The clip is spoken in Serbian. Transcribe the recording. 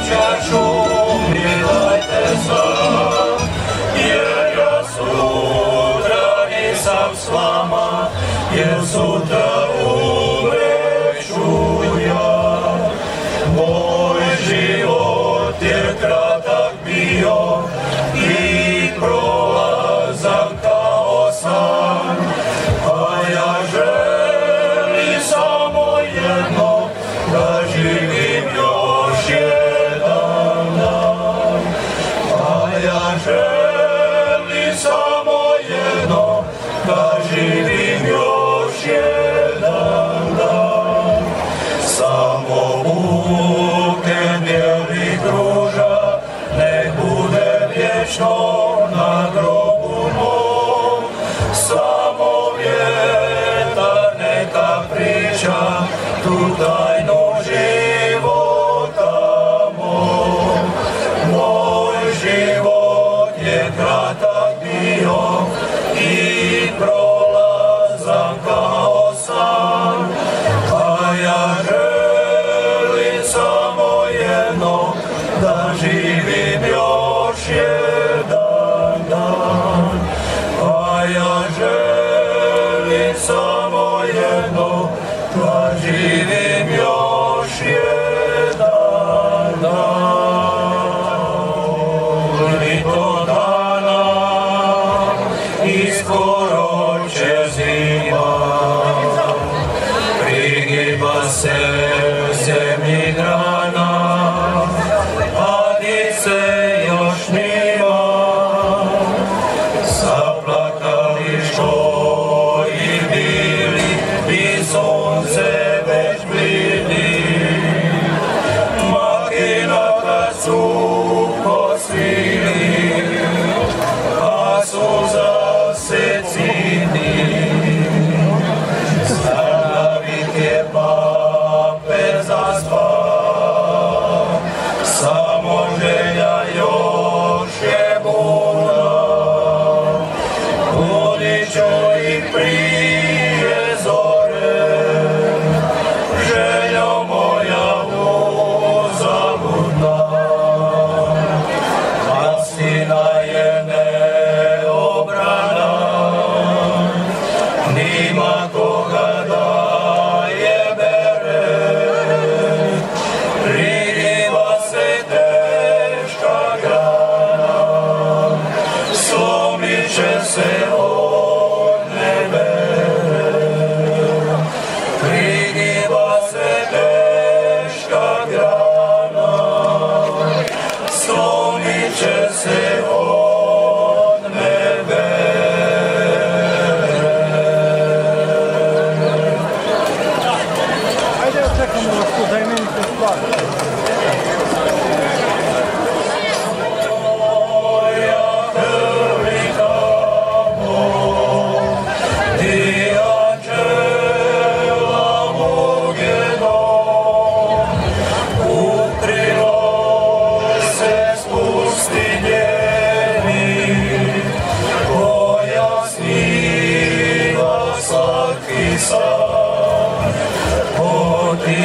čašu milajte sam, jer ja sutra nisam s vama, jer sutra umreću ja. Moj život je kratak bio i prolazan kao san, a ja želim samo jedno, da živim još jedan dan. A ja želim samo jedno, da živim još jedan dan. Samo buken bijelih ruža nek bude vječno na grobu mom. Samo vjetar neka priča tu tajnu života mom. Moj život je kratak bio i prolazan kao san, a ja želim samo jedno, da živim još jedan dan. A ja želim samo jedno, da živim još jedan dan. Lito dana i skoro će zima, prigiba se zemlji grana, a dice još nima. Zaplakali što i bili i sunce već blidi, makina kad su posvili, a suza se cini. Stavljavik je pape zaspa, samo želja još je budna. Budit ću ih prije zore, željo moja uzaludna. Mastina je neobrana, nima koga da je bere. Prigiba se teška grana, slomit će se od nebere. Prigiba se teška grana, slomit će se od nebere. Ajde, čekamo vas tu, daj meni te stvari. Moja velika Bog, ti anđela mog je dom, u krilo se spusti njeni, koja sniva svaki san. O ti